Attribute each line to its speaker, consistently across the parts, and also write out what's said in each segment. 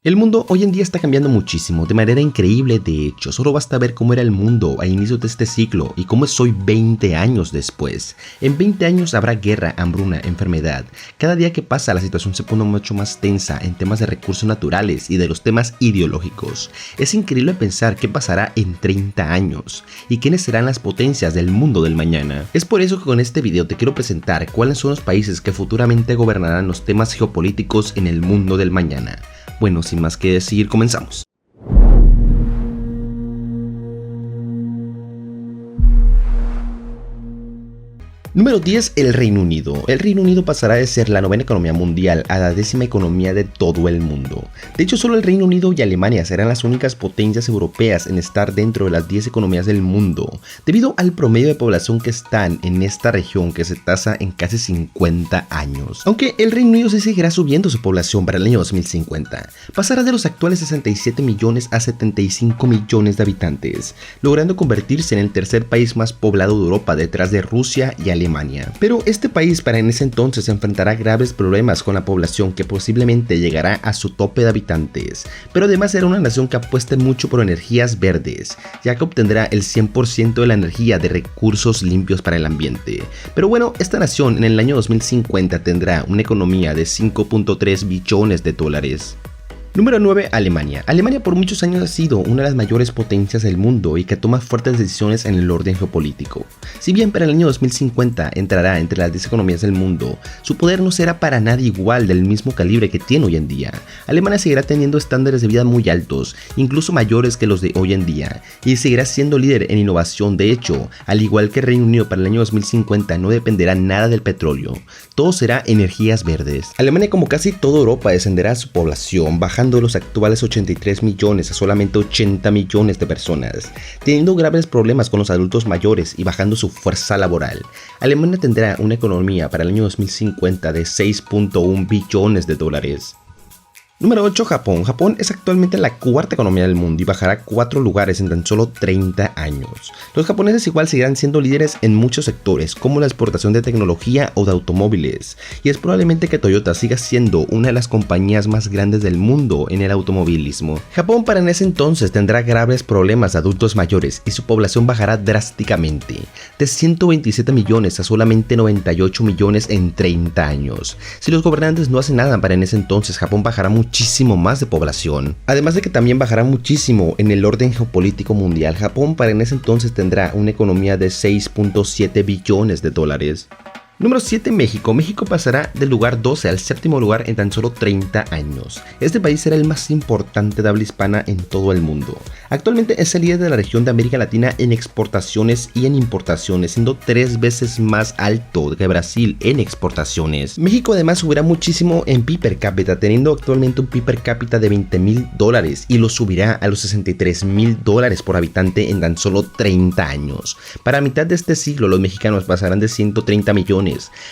Speaker 1: El mundo hoy en día está cambiando muchísimo, de manera increíble de hecho. Solo basta ver cómo era el mundo a inicios de este siglo y cómo es hoy 20 años después. En 20 años habrá guerra, hambruna, enfermedad. Cada día que pasa la situación se pone mucho más tensa en temas de recursos naturales y de los temas ideológicos. Es increíble pensar qué pasará en 30 años y quiénes serán las potencias del mundo del mañana. Es por eso que con este video te quiero presentar cuáles son los países que futuramente gobernarán los temas geopolíticos en el mundo del mañana. Bueno, sin más que decir, comenzamos. Número 10. El Reino Unido. El Reino Unido pasará de ser la novena economía mundial a la 10ª economía de todo el mundo. De hecho, solo el Reino Unido y Alemania serán las únicas potencias europeas en estar dentro de las 10 economías del mundo, debido al promedio de población que están en esta región, que se tasa en casi 50 años. Aunque el Reino Unido sí seguirá subiendo su población para el año 2050, pasará de los actuales 67 millones a 75 millones de habitantes, logrando convertirse en el tercer país más poblado de Europa detrás de Rusia y Alemania. Pero este país para en ese entonces enfrentará graves problemas con la población que posiblemente llegará a su tope de habitantes, pero además será una nación que apueste mucho por energías verdes, ya que obtendrá el 100% de la energía de recursos limpios para el ambiente. Pero bueno, esta nación en el año 2050 tendrá una economía de 5.3 billones de dólares. Número 9. Alemania. Alemania por muchos años ha sido una de las mayores potencias del mundo y que toma fuertes decisiones en el orden geopolítico. Si bien para el año 2050 entrará entre las 10 economías del mundo, su poder no será para nada igual del mismo calibre que tiene hoy en día. Alemania seguirá teniendo estándares de vida muy altos, incluso mayores que los de hoy en día, y seguirá siendo líder en innovación. De hecho, al igual que el Reino Unido para el año 2050 no dependerá nada del petróleo, todo será energías verdes. Alemania, como casi toda Europa, descenderá su población, bajando de los actuales 83 millones a solamente 80 millones de personas, teniendo graves problemas con los adultos mayores y bajando su fuerza laboral. Alemania tendrá una economía para el año 2050 de 6.1 billones de dólares. Número 8. Japón. Japón es actualmente la cuarta economía del mundo y bajará 4 lugares en tan solo 30 años. Los japoneses igual seguirán siendo líderes en muchos sectores, como la exportación de tecnología o de automóviles, y es probablemente que Toyota siga siendo una de las compañías más grandes del mundo en el automovilismo. Japón para en ese entonces tendrá graves problemas de adultos mayores y su población bajará drásticamente, de 127 millones a solamente 98 millones en 30 años. Si los gobernantes no hacen nada para en ese entonces, Japón bajará muchísimo más de población, además de que también bajará muchísimo en el orden geopolítico mundial. Japón para en ese entonces tendrá una economía de 6.7 billones de dólares. Número 7. México. México pasará del lugar 12 al séptimo lugar en tan solo 30 años. Este país será el más importante de habla hispana en todo el mundo. Actualmente es el líder de la región de América Latina en exportaciones y en importaciones, siendo 3 veces más alto que Brasil en exportaciones. México además subirá muchísimo en PIB per cápita, teniendo actualmente un PIB per cápita de $20,000 y lo subirá a los $63,000 por habitante en tan solo 30 años. Para mitad de este siglo los mexicanos pasarán de 130 millones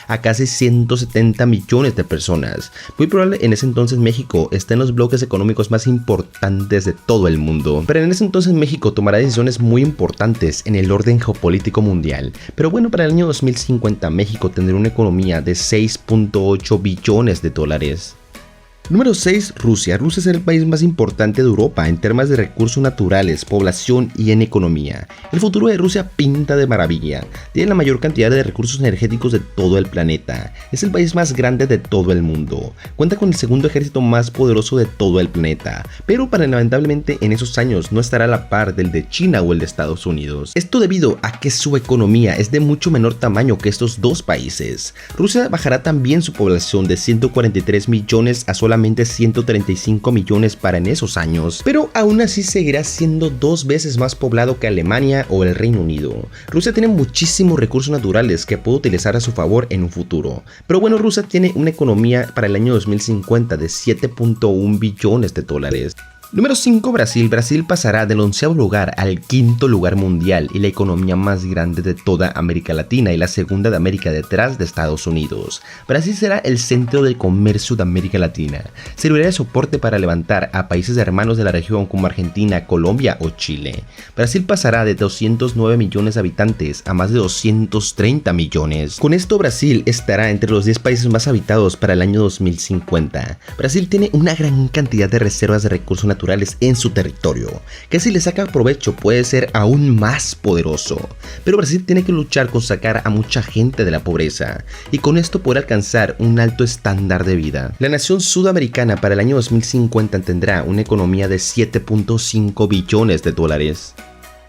Speaker 1: a casi 170 millones de personas. Muy probable en ese entonces México esté en los bloques económicos más importantes de todo el mundo. Pero en ese entonces México tomará decisiones muy importantes en el orden geopolítico mundial. Pero bueno, para el año 2050 México tendrá una economía de 6.8 billones de dólares. Número 6. Rusia. Rusia es el país más importante de Europa en temas de recursos naturales, población y en economía. El futuro de Rusia pinta de maravilla. Tiene la mayor cantidad de recursos energéticos de todo el planeta. Es el país más grande de todo el mundo. Cuenta con el segundo ejército más poderoso de todo el planeta. Pero lamentablemente en esos años no estará a la par del de China o el de Estados Unidos. Esto debido a que su economía es de mucho menor tamaño que estos dos países. Rusia bajará también su población de 143 millones a solamente 135 millones para en esos años, pero aún así seguirá siendo 2 veces más poblado que Alemania o el Reino Unido. Rusia tiene muchísimos recursos naturales que puede utilizar a su favor en un futuro, pero bueno, Rusia tiene una economía para el año 2050 de 7.1 billones de dólares. Número 5, Brasil. Brasil pasará del 11º lugar al 5º lugar mundial y la economía más grande de toda América Latina y la segunda de América detrás de Estados Unidos. Brasil será el centro del comercio de América Latina. Servirá de soporte para levantar a países hermanos de la región como Argentina, Colombia o Chile. Brasil pasará de 209 millones de habitantes a más de 230 millones. Con esto Brasil estará entre los 10 países más habitados para el año 2050. Brasil tiene una gran cantidad de reservas de recursos naturales en su territorio, que si le saca provecho puede ser aún más poderoso. Pero Brasil tiene que luchar con sacar a mucha gente de la pobreza y con esto poder alcanzar un alto estándar de vida. La nación sudamericana para el año 2050 tendrá una economía de 7.5 billones de dólares.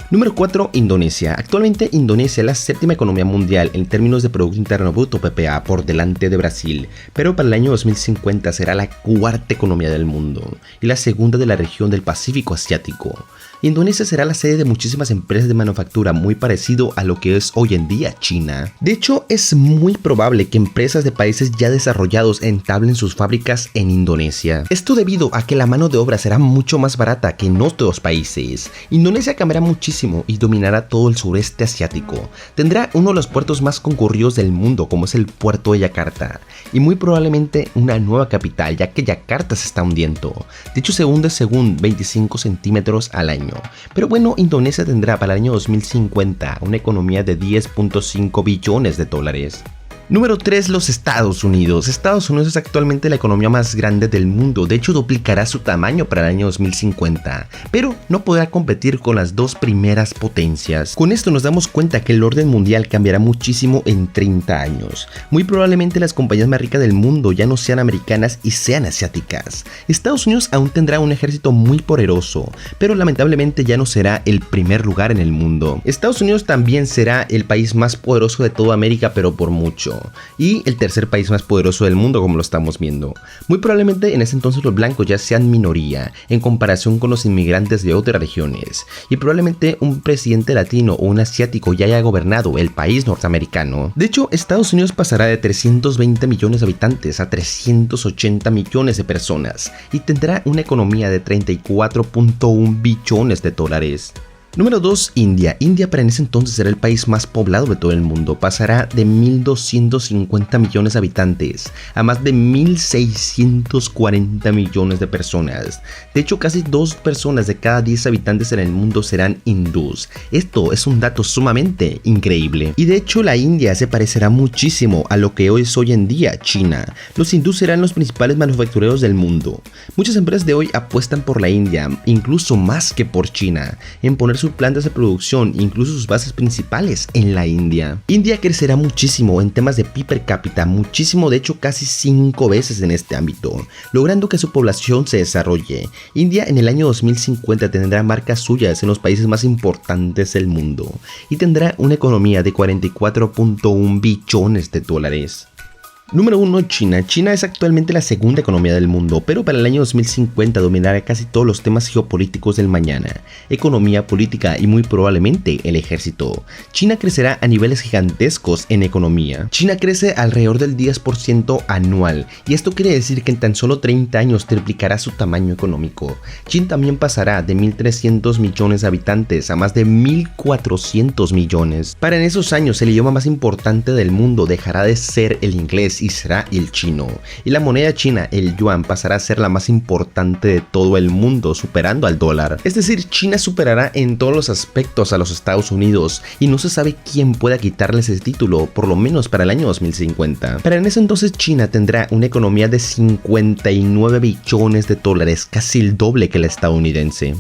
Speaker 1: Número 4, Indonesia. Actualmente Indonesia es la séptima economía mundial en términos de Producto Interno Bruto (PPA) por delante de Brasil, pero para el año 2050 será la cuarta economía del mundo y la segunda de la región del Pacífico Asiático. Indonesia será la sede de muchísimas empresas de manufactura, muy parecido a lo que es hoy en día China. De hecho, es muy probable que empresas de países ya desarrollados entablen sus fábricas en Indonesia. Esto debido a que la mano de obra será mucho más barata que en otros países. Indonesia cambiará muchísimo y dominará todo el sureste asiático. Tendrá uno de los puertos más concurridos del mundo, como es el puerto de Yakarta, y muy probablemente una nueva capital, ya que Yakarta se está hundiendo. De hecho, se hunde según 25 centímetros al año. Pero bueno, Indonesia tendrá para el año 2050 una economía de 10.5 billones de dólares. Número 3, los Estados Unidos. Estados Unidos es actualmente la economía más grande del mundo, de hecho duplicará su tamaño para el año 2050, pero no podrá competir con las dos primeras potencias. Con esto nos damos cuenta que el orden mundial cambiará muchísimo en 30 años. Muy probablemente las compañías más ricas del mundo ya no sean americanas y sean asiáticas. Estados Unidos aún tendrá un ejército muy poderoso, pero lamentablemente ya no será el primer lugar en el mundo. Estados Unidos también será el país más poderoso de toda América, pero por mucho. Y el tercer país más poderoso del mundo, como lo estamos viendo. Muy probablemente en ese entonces los blancos ya sean minoría en comparación con los inmigrantes de otras regiones, y probablemente un presidente latino o un asiático ya haya gobernado el país norteamericano. De hecho, Estados Unidos pasará de 320 millones de habitantes a 380 millones de personas y tendrá una economía de 34.1 billones de dólares. Número 2, India. India para en ese entonces será el país más poblado de todo el mundo. Pasará de 1.250 millones de habitantes a más de 1.640 millones de personas. De hecho, casi 2 personas de cada 10 habitantes en el mundo serán hindús. Esto es un dato sumamente increíble. Y de hecho, la India se parecerá muchísimo a lo que es hoy en día China. Los hindús serán los principales manufactureros del mundo. Muchas empresas de hoy apuestan por la India, incluso más que por China, en poner sus plantas de producción, incluso sus bases principales en la India. India crecerá muchísimo en temas de PIB per cápita, muchísimo, de hecho casi 5 veces en este ámbito, logrando que su población se desarrolle. India en el año 2050 tendrá marcas suyas en los países más importantes del mundo y tendrá una economía de 44.1 billones de dólares. Número 1, China. China es actualmente la segunda economía del mundo, pero para el año 2050 dominará casi todos los temas geopolíticos del mañana, economía, política y muy probablemente el ejército. China crecerá a niveles gigantescos en economía. China crece alrededor del 10% anual, y esto quiere decir que en tan solo 30 años triplicará su tamaño económico. China también pasará de 1.300 millones de habitantes a más de 1.400 millones. Para en esos años el idioma más importante del mundo dejará de ser el inglés y será el chino, y la moneda china, el yuan, pasará a ser la más importante de todo el mundo, superando al dólar. Es decir, China superará en todos los aspectos a los Estados Unidos y no se sabe quién pueda quitarles ese título, por lo menos para el año 2050. Pero en ese entonces China tendrá una economía de 59 billones de dólares, casi el doble que la estadounidense.